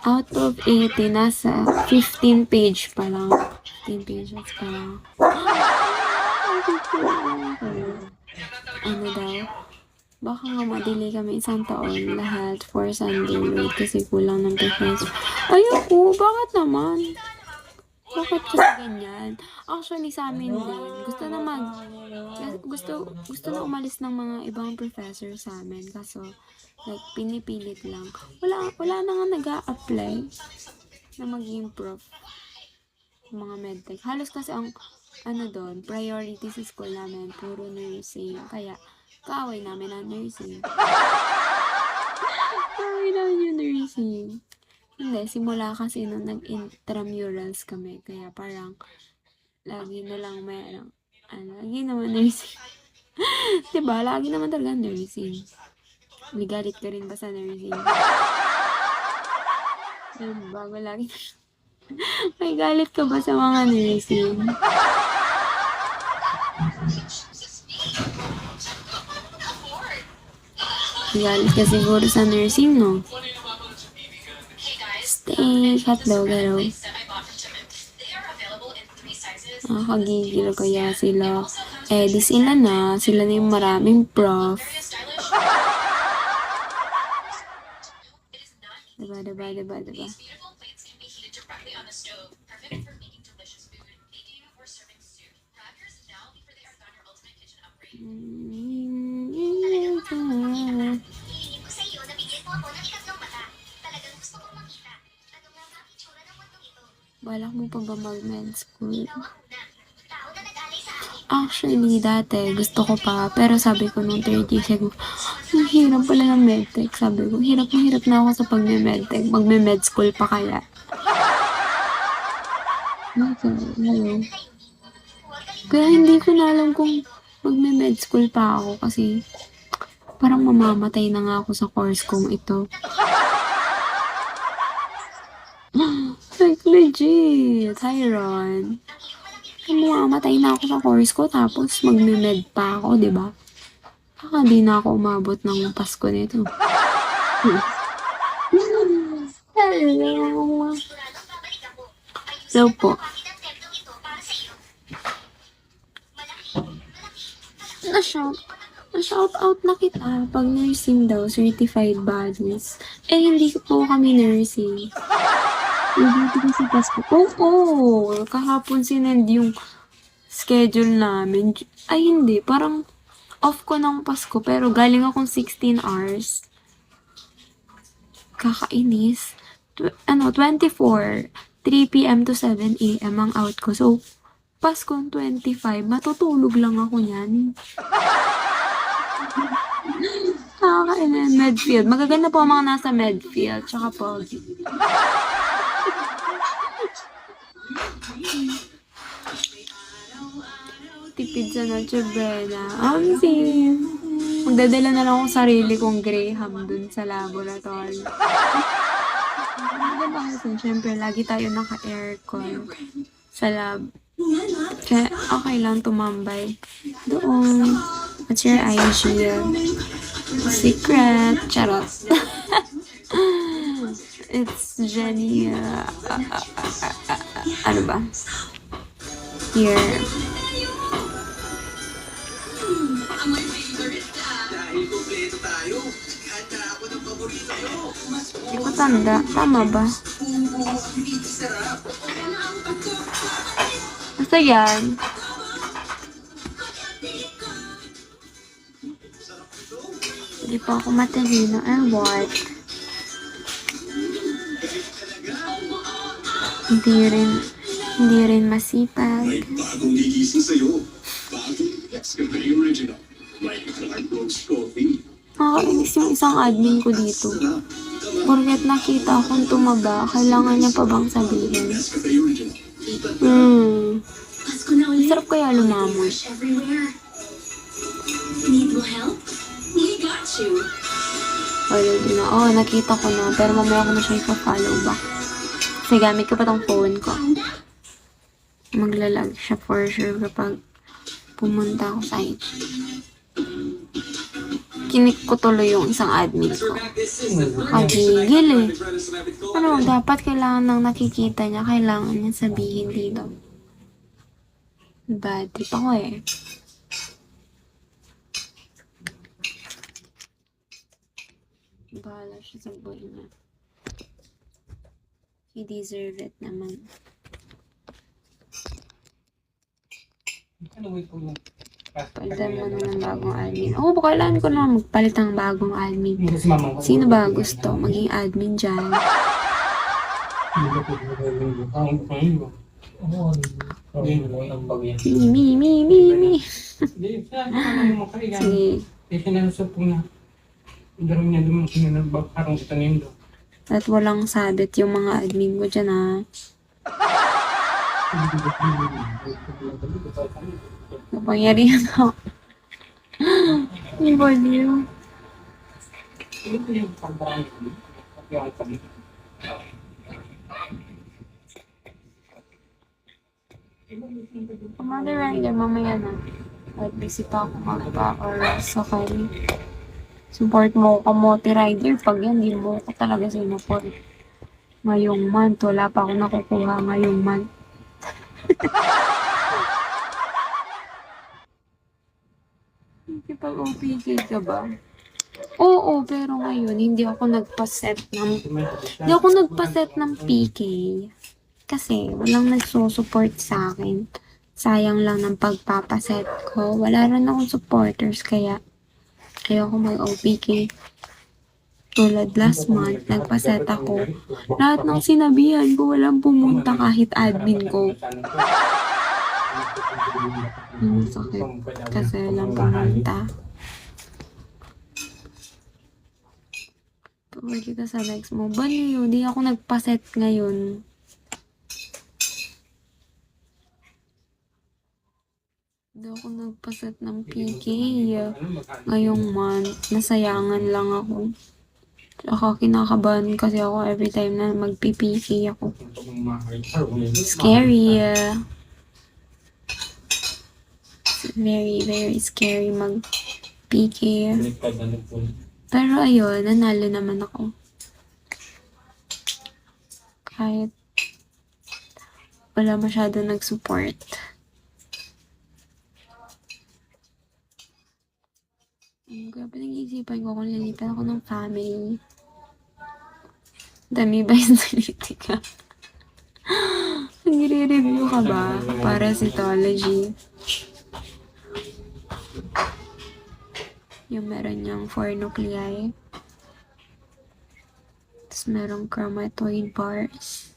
Out of 80, nasa 15 page pa lang. 15 pages pa lang. Ano daw? Baka nga ma-delay kami isang taon lahat for Sunday road kasi kulang ng professor. Ayoko, bakit naman? Bakit kasi ganyan? Actually, sa amin din. Gusto na umalis ng mga ibang professor sa amin. Kaso, like, pinipilit lang. Wala na nga nag-a-apply na maging prof. Mga medtech. Halos kasi ang, doon, priority sa school namin, puro nursing. Kaya, kaaway namin ang nursing. Kaaway namin yung nursing. Hindi, simula kasi nung nag-intramurals kami. Kaya parang, lagi na lang mayroong, lagi naman nursing. Diba? Lagi naman talaga nursing. May galit ka rin ba sa nursing? Bago lagi. May galit ka ba sa mga nursing? May galit ka siguro sa nursing, no? Steak, hotdog, garo. Nakakagigil kaya sila. Di sila na. Sila na yung maraming prof. Diba? Balak mo pa ba mag-med school? Actually, dati, gusto ko pa. Pero sabi ko nung 3rd year, sabi ko, ang hirap pala ng medtech. Sabi ko, hirap na ako sa pag-medtech. Mag-med school pa kaya. Hello. Kaya hindi ko na alam kung mag-med school pa ako kasi parang mamamatay na nga ako sa course kong ito. Like, legit. Hi, Ron. Mamamatay na ako sa course ko tapos magme-med pa ako, di ba? Baka di na ako umabot ng Pasko nito. Hello. So po. Na-shout out na kita pag nursing daw, certified bodies. Hindi po kami nursing. Hindi kasi Pasko. Oo, kahapon sinend yung schedule namin. Ay, hindi. Parang off ko ng Pasko, pero galing akong 16 hours. Kakainis. 24, 3 p.m. to 7 a.m. ang out ko. So, Paskong 25, matutulog lang ako niyan. Nakakainis. Medfield. Magaganda po ang mga nasa Medfield. Tsaka Pogi. Tipid sa Noche Buena. Magdadala na lang akong sarili kong Graham dun sa laboratory. Diba kasi, syempre, lagi tayo naka-aircon sa lab. Kaya, okay lang tumambay doon. What's your IG? Secret. Charot. It's Jenny. Ano ba? Here. Hindi ko tanda. Tama ba? Basta yan. Hindi pa ako matalino. And what? Hindi rin masipag. Nakakainis yung isang admin ko dito. Porket nakita akong tumaba, kailangan niya pa bang sabihin? Sarap kaya lumamon. Nakita ko na. Pero mamaya ko na siya ipa-follow back. Kasi gamit ko pa tong phone ko. Maglalag siya for sure kapag pumunta ako sa IG. kinik ko tuloy yung isang admin ko. Kagigil eh. Ano, dapat kailangan nang nakikita niya, kailangan niya sabihin dito. Bad trip ako eh. Bahala siya sa buhay niya. He deserve it naman. Palitan mo na ng bagong admin. Oo, kailangan ko naman magpalit ng bagong admin. Sino ba gusto maging admin dyan? Me. Sige. At walang sabit yung mga admin ko dyan ha. Napangyarihan ako. Yung body yun. Commander Rider, mamaya na. At busy pa ako magpa-oras sa kanya. Support mo kamote rider. Pag yan, di mo ko talaga sinuport. Ngayong month, wala pa ako nakukuha ngayong month. Nakipag-OPK ka ba? Oo, pero ngayon, hindi ako nagpa-set ng PK. Kasi, walang nagsusupport sa akin. Sayang lang ng pagpapaset ko. Wala rin akong supporters, kaya ayoko mag-OPK. Tulad last month, nagpaset ako. Lahat ng sinabihan ko, walang pumunta kahit admin ko. Ang sakit. Kasi walang pumunta. Pabalik kita sa next mo. Ba niyo, di ako nagpaset ngayon. Di ako nagpaset ng PK. Ngayong month, nasayangan lang ako. Tsaka kinakabahan kasi ako every time na magpi-PK ako. Scary. Very, very scary mag-PK. Pero ayun, nanalo naman ako. Kahit wala masyado nag-support. Kaya pinag-iisipan ko kung lilitan ako ng family. Dami ba yung saliti ka? Nagre-review ka ba? Parasitology. Yung meron niyang 4 nuclei. Tapos merong chromatoid bars.